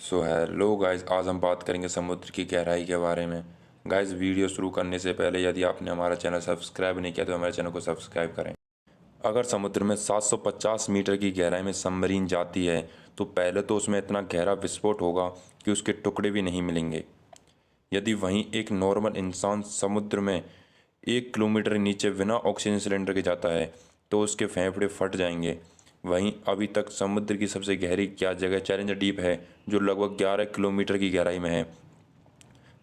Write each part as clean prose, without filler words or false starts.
So hello guys, आज हम बात करेंगे समुद्र की गहराई के बारे में। गाइस, वीडियो शुरू करने से पहले यदि आपने हमारा चैनल सब्सक्राइब नहीं किया तो हमारे चैनल को सब्सक्राइब करें। अगर समुद्र में 750 मीटर की गहराई में सबमरीन जाती है तो पहले तो उसमें इतना गहरा विस्फोट होगा कि उसके टुकड़े भी नहीं मिलेंगे। यदि वहीं एक नॉर्मल इंसान समुद्र में 1 किलोमीटर नीचे बिना ऑक्सीजन सिलेंडर के जाता है तो उसके फेफड़े फट जाएंगे। वहीं अभी तक समुद्र की सबसे गहरी क्या जगह चैलेंजर डीप है, जो लगभग 11 किलोमीटर की गहराई में है,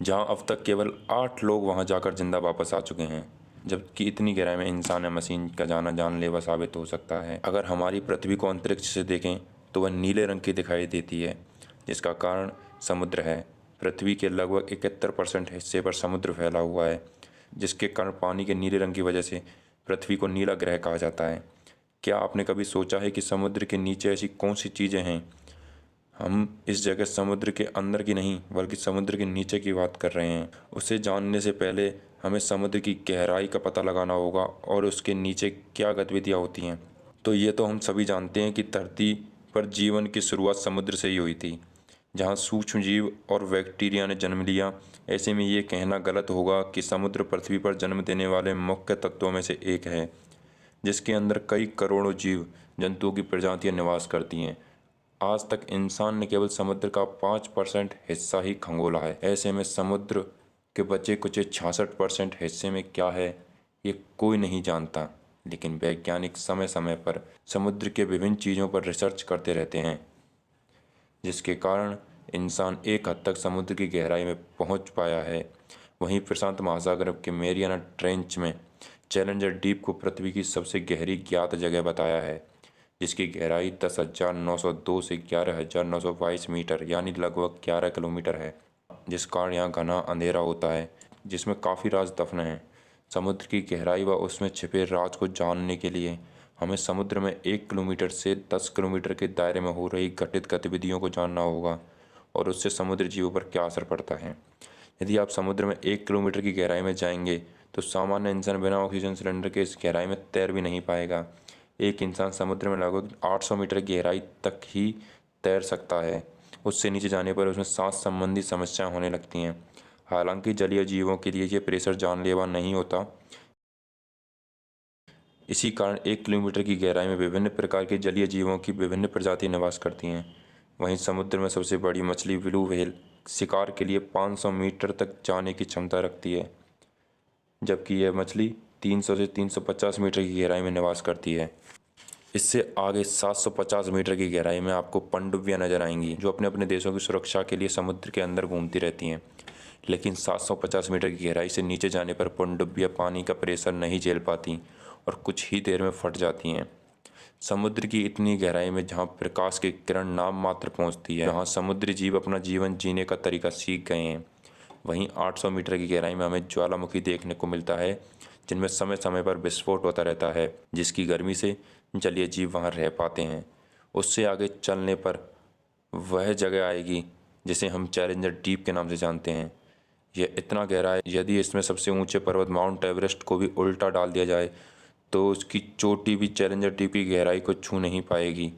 जहां अब तक केवल 8 लोग वहां जाकर जिंदा वापस आ चुके हैं। जबकि इतनी गहराई में इंसान या मशीन का जाना जानलेवा साबित हो सकता है। अगर हमारी पृथ्वी को अंतरिक्ष से देखें तो वह नीले रंग की दिखाई देती है, जिसका कारण समुद्र है। पृथ्वी के लगभग 71% हिस्से पर समुद्र फैला हुआ है, जिसके कारण पानी के नीले रंग की वजह से पृथ्वी को नीला ग्रह कहा जाता है। क्या आपने कभी सोचा है कि समुद्र के नीचे ऐसी कौन सी चीज़ें हैं? हम इस जगह समुद्र के अंदर की नहीं बल्कि समुद्र के नीचे की बात कर रहे हैं। उसे जानने से पहले हमें समुद्र की गहराई का पता लगाना होगा और उसके नीचे क्या गतिविधियाँ होती हैं। तो ये तो हम सभी जानते हैं कि धरती पर जीवन की शुरुआत समुद्र से ही हुई थी, जहाँ सूक्ष्म जीव और बैक्टीरिया ने जन्म लिया। ऐसे में ये कहना गलत होगा कि समुद्र पृथ्वी पर जन्म देने वाले मुख्य तत्वों में से एक है, जिसके अंदर कई करोड़ों जीव जंतुओं की प्रजातियां निवास करती हैं। आज तक इंसान ने केवल समुद्र का 5% हिस्सा ही खंगोला है। ऐसे में समुद्र के बचे कुछ 66% हिस्से में क्या है, ये कोई नहीं जानता। लेकिन वैज्ञानिक समय समय पर समुद्र के विभिन्न चीज़ों पर रिसर्च करते रहते हैं, जिसके कारण इंसान एक हद तक समुद्र की गहराई में पहुंच पाया है। वहीं प्रशांत महासागर के मेरियाना ट्रेंच में चैलेंजर डीप को पृथ्वी की सबसे गहरी ज्ञात जगह बताया है, जिसकी गहराई 10,902 से 11,922 मीटर यानी लगभग 11 किलोमीटर है, जिस कारण यहाँ घना अंधेरा होता है, जिसमें काफ़ी राज दफन हैं। समुद्र की गहराई व उसमें छिपे राज को जानने के लिए हमें समुद्र में 1 किलोमीटर से 10 किलोमीटर के दायरे में हो रही घटित गतिविधियों को जानना होगा और उससे समुद्र जीवों पर क्या असर पड़ता है। यदि आप समुद्र में 1 किलोमीटर की गहराई में जाएंगे तो सामान्य इंसान बिना ऑक्सीजन सिलेंडर के इस गहराई में तैर भी नहीं पाएगा। एक इंसान समुद्र में लगभग 800 मीटर गहराई तक ही तैर सकता है। उससे नीचे जाने पर उसमें सांस संबंधी समस्याएं होने लगती हैं। हालांकि जलीय जीवों के लिए ये प्रेशर जानलेवा नहीं होता। इसी कारण 1 किलोमीटर की गहराई में विभिन्न प्रकार के जलीय जीवों की विभिन्न प्रजातियां निवास करती हैं। वहीं समुद्र में सबसे बड़ी मछली ब्लू व्हेल शिकार के लिए 500 मीटर तक जाने की क्षमता रखती है, जबकि यह मछली 300 से 350 मीटर की गहराई में निवास करती है। इससे आगे 750 मीटर की गहराई में आपको पनडुब्बियां नजर आएंगी, जो अपने अपने देशों की सुरक्षा के लिए समुद्र के अंदर घूमती रहती हैं। लेकिन 750 मीटर की गहराई से नीचे जाने पर पनडुब्बियां पानी का प्रेशर नहीं झेल पाती और कुछ ही देर में फट जाती हैं। समुद्र की इतनी गहराई में जहाँ प्रकाश की किरण नाम मात्र पहुँचती है, जहाँ समुद्री जीव अपना जीवन जीने का तरीका सीख गए हैं, वहीं 800 मीटर की गहराई में हमें ज्वालामुखी देखने को मिलता है, जिनमें समय समय पर विस्फोट होता रहता है, जिसकी गर्मी से जलीय जीव वहाँ रह पाते हैं। उससे आगे चलने पर वह जगह आएगी जिसे हम चैलेंजर डीप के नाम से जानते हैं। यह इतना गहरा है, यदि इसमें सबसे ऊंचे पर्वत माउंट एवरेस्ट को भी उल्टा डाल दिया जाए तो उसकी चोटी भी चैलेंजर डीप की गहराई को छू नहीं पाएगी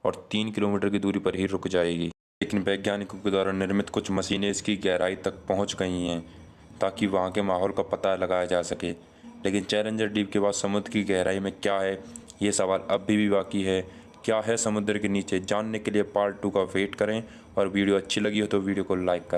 और 3 किलोमीटर की दूरी पर ही रुक जाएगी। लेकिन वैज्ञानिकों के द्वारा निर्मित कुछ मशीनें इसकी गहराई तक पहुंच गई हैं ताकि वहां के माहौल का पता लगाया जा सके। लेकिन चैलेंजर डीप के बाद समुद्र की गहराई में क्या है, ये सवाल अब भी बाकी है। क्या है समुद्र के नीचे, जानने के लिए पार्ट 2 का वेट करें और वीडियो अच्छी लगी हो तो वीडियो को लाइक करें।